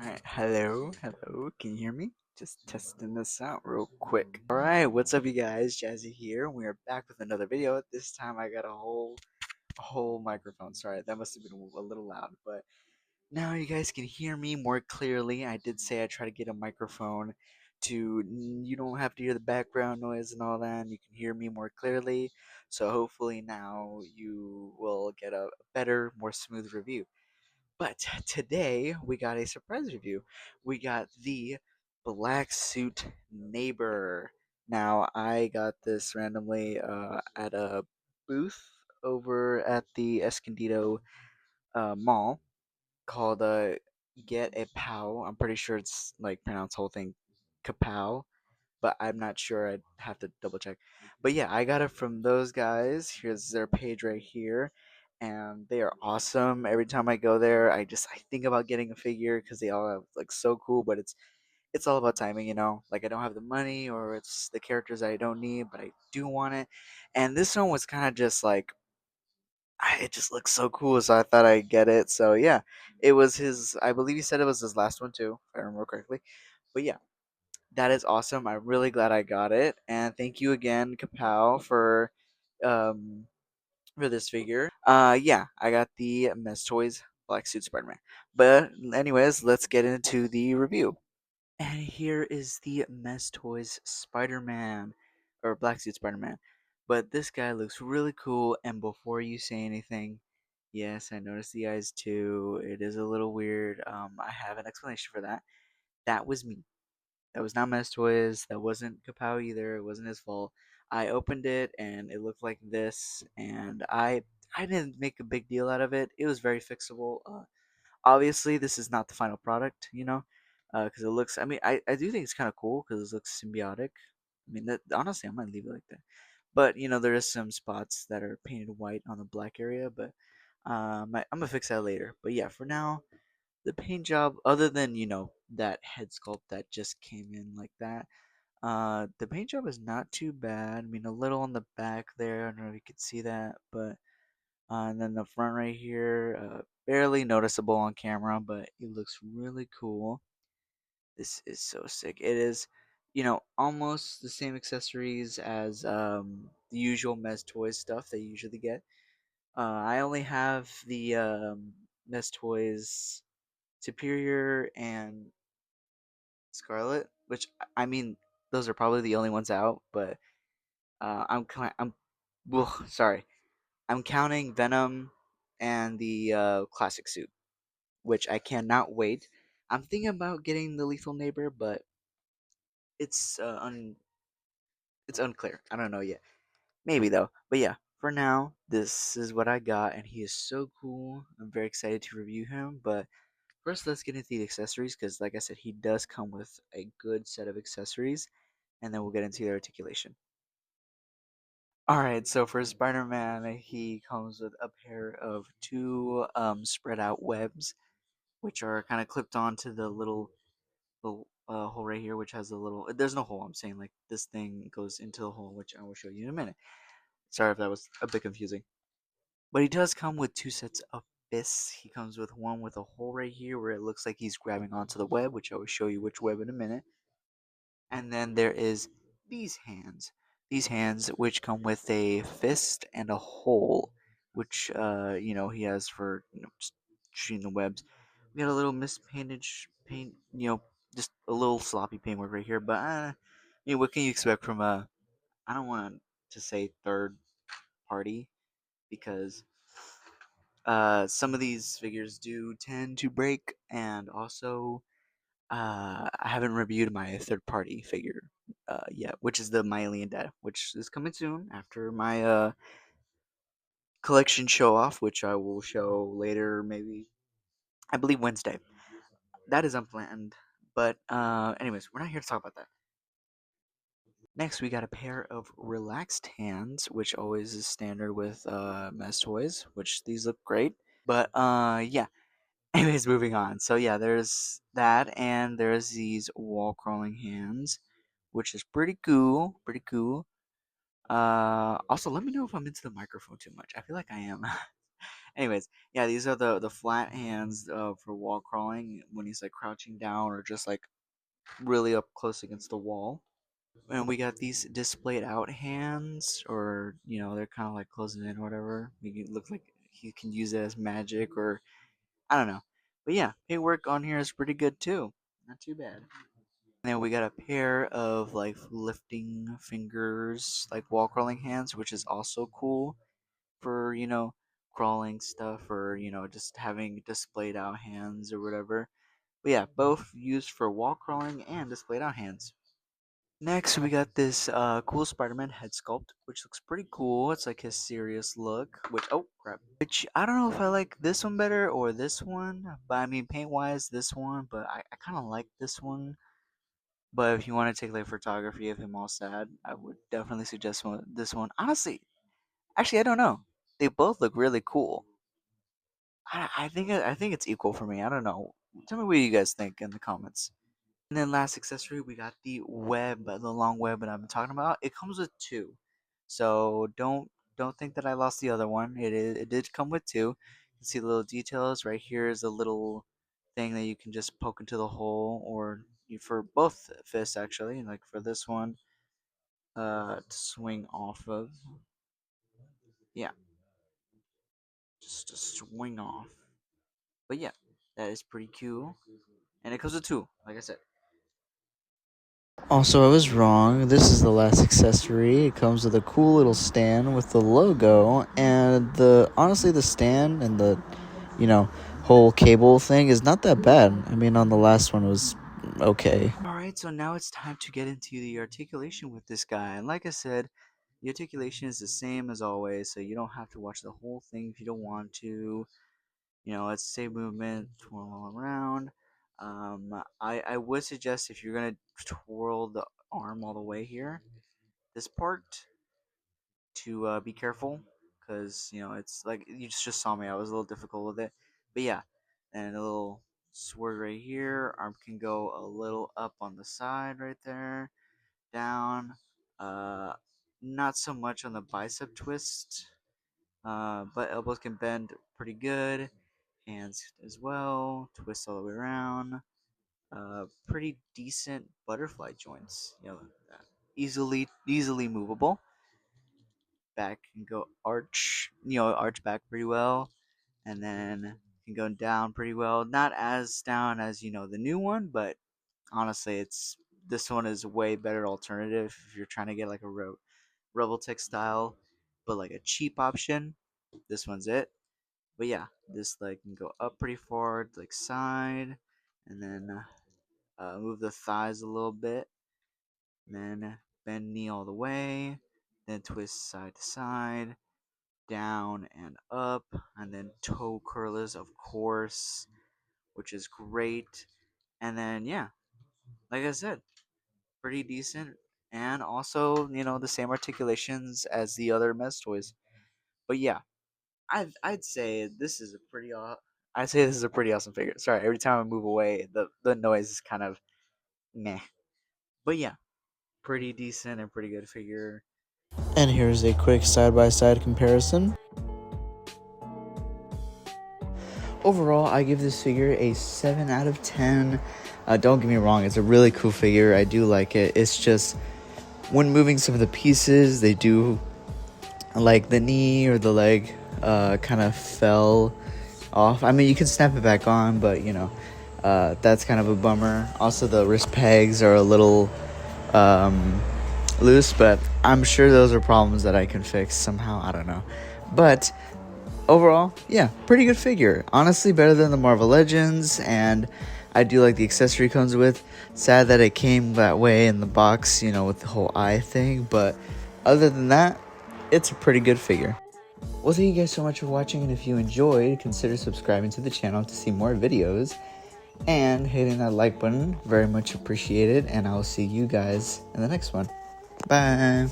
Alright, hello, can you hear me? Just testing this out real quick. Alright, what's up you guys, Jazzy here, we are back with another video. This time I got a whole microphone. Sorry, that must have been a little loud, but now you guys can hear me more clearly. I did say I try to get a microphone to, you don't have to hear the background noise and all that, and you can hear me more clearly. So hopefully now you will get a better, more smooth review. But today we got a surprise review. We got the Black Suit Neighbor. Now I got this randomly at a booth over at the Escondido Mall called Get a Pow. I'm pretty sure it's like pronounced whole thing Kapow, but I'm not sure. I'd have to double check. But yeah, I got it from those guys. Here's their page right here, and they are awesome. Every time I go there, I think about getting a figure because they all have like so cool. But it's all about timing. Like I don't have the money, or it's the characters I don't need, but I do want it. And this one was kind of just like it just looks so cool, so I thought I'd get it. So yeah, it was his. I believe he said it was his last one too, if I remember correctly. But yeah, that is awesome. I'm really glad I got it, and thank you again, Kapow, um for this figure. Yeah, I got the Messtoys Black Suit Spider-Man. But anyways, let's get into the review. And here is the Messtoys Spider-Man, or Black Suit Spider-Man. But this guy looks really cool. And before you say anything, yes, I noticed the eyes too. It is a little weird. I have an explanation for that. That was me. That was not Mess Toys. That wasn't Kapow either. It wasn't his fault. I opened it and it looked like this, and I didn't make a big deal out of it. It was very fixable. Obviously, this is not the final product, because it looks. I mean, I do think it's kind of cool because it looks symbiotic. I mean, honestly, I might leave it like that. But there is some spots that are painted white on the black area, but I'm gonna fix that later. But yeah, for now, the paint job, other than that head sculpt that just came in like that, the paint job is not too bad. I mean, a little on the back there. I don't know if you could see that, but and then the front right here, barely noticeable on camera, but it looks really cool. This is so sick. It is, almost the same accessories as the usual Mez Toys stuff they usually get. I only have the Mez Toys Superior and Scarlet, which I mean, those are probably the only ones out. But well, sorry, I'm counting Venom and the classic suit, which I cannot wait. I'm thinking about getting the Lethal Neighbor, but it's it's unclear. I don't know yet. Maybe though. But yeah, for now, this is what I got, and he is so cool. I'm very excited to review him. But first, let's get into the accessories, because like I said, he does come with a good set of accessories, and then we'll get into the articulation. Alright, so for Spider-Man, he comes with a pair of two spread out webs, which are kind of clipped onto the little hole right here, which has a little. There's no hole. I'm saying like this thing goes into the hole, which I will show you in a minute. Sorry if that was a bit confusing. But he does come with two sets of fists. He comes with one with a hole right here where it looks like he's grabbing onto the web, which I will show you which web in a minute. And then there is these hands. These hands, which come with a fist and a hole, which he has for just shooting the webs. We got a little mispainted paint, just a little sloppy paintwork right here. But what can you expect from a? I don't want to say third party because some of these figures do tend to break, and also I haven't reviewed my third party figure yet, which is the My Alien Dad, which is coming soon after my collection show off, which I will show later, maybe I believe Wednesday. That is unplanned, but anyways, we're not here to talk about that. Next, we got a pair of relaxed hands, which always is standard with Mess Toys, which these look great. But yeah. Anyways, moving on. So yeah, there's that, and there's these wall crawling hands, which is pretty cool. Pretty cool. Also, let me know if I'm into the microphone too much. I feel like I am. Anyways, yeah, these are the flat hands for wall crawling when he's like crouching down or just like really up close against the wall. And we got these displayed out hands, or they're kind of like closing in or whatever. It look like he can use it as magic, or I don't know. But yeah, paintwork on here is pretty good too. Not too bad. And then we got a pair of like lifting fingers, like wall crawling hands, which is also cool for crawling stuff, or just having displayed out hands or whatever. But yeah, both used for wall crawling and displayed out hands. Next, we got this cool Spider-Man head sculpt, which looks pretty cool. It's like his serious look, which, oh crap, which I don't know if I like this one better or this one, but I mean paint-wise, this one, but I kind of like this one. But if you want to take like photography of him all sad, I would definitely suggest this one. Honestly, actually, I don't know. They both look really cool. I think it's equal for me. I don't know. Tell me what you guys think in the comments. And then last accessory, we got the web, the long web that I've been talking about. It comes with two, so don't think that I lost the other one. It did come with two. You can see the little details right here is a little thing that you can just poke into the hole, or for both fists actually. Like for this one, to swing off of. Yeah, just to swing off. But yeah, that is pretty cool, and it comes with two, like I said. Also, I was wrong. This is the last accessory. It comes with a cool little stand with the logo, and the honestly the stand and the you know whole cable thing is not that bad. I mean, on the last one was okay. All right, so now it's time to get into the articulation with this guy. And like I said, the articulation is the same as always, so you don't have to watch the whole thing if you don't want to. It's the same movement, twirl all around. I would suggest if you're gonna twirl the arm all the way here, this part, to be careful, because it's like you just saw me. I was a little difficult with it, but yeah, and a little sword right here. Arm can go a little up on the side right there, down. Uh, Not so much on the bicep twist, but elbows can bend pretty good. Hands as well, twist all the way around. Pretty decent butterfly joints. Easily movable. Back can go arch, arch back pretty well, and then can go down pretty well. Not as down as the new one, but honestly, this one is a way better alternative if you're trying to get like a Rebel Tech style, but like a cheap option. This one's it. But yeah, this leg can go up pretty far, like side, and then move the thighs a little bit, and then bend knee all the way, then twist side to side, down and up, and then toe curlers, of course, which is great. And then yeah, like I said, pretty decent, and also the same articulations as the other Messtoys. But yeah, I'd say this is a pretty I'd say this is a pretty awesome figure. Sorry, every time I move away, the noise is kind of meh. But yeah, pretty decent and pretty good figure. And here's a quick side-by-side comparison. Overall, I give this figure a 7 out of 10. Don't get me wrong, it's a really cool figure. I do like it. It's just when moving some of the pieces, they do, like the knee or the leg kind of fell off. I mean, you can snap it back on, but that's kind of a bummer. Also, the wrist pegs are a little loose, but I'm sure those are problems that I can fix somehow. I don't know. But overall, yeah, pretty good figure. Honestly, better than the Marvel Legends, and I do like the accessory comes with. Sad that it came that way in the box, with the whole eye thing, but other than that, it's a pretty good figure. Well, thank you guys so much for watching, and if you enjoyed, consider subscribing to the channel to see more videos, and hitting that like button, very much appreciated, and I will see you guys in the next one. Bye!